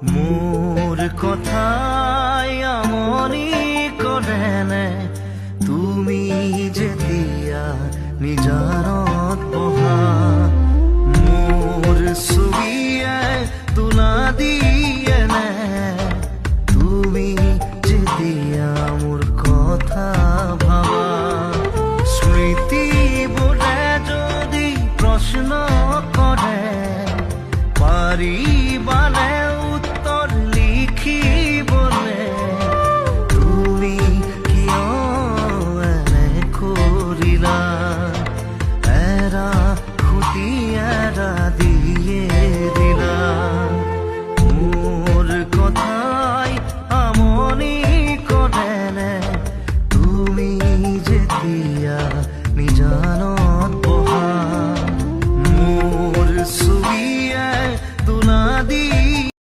মোৰ কথাই আমনি কৰেনে তুমি যেতিয়া নিজানত বহা মোৰ ছবিয়ে তোলা দি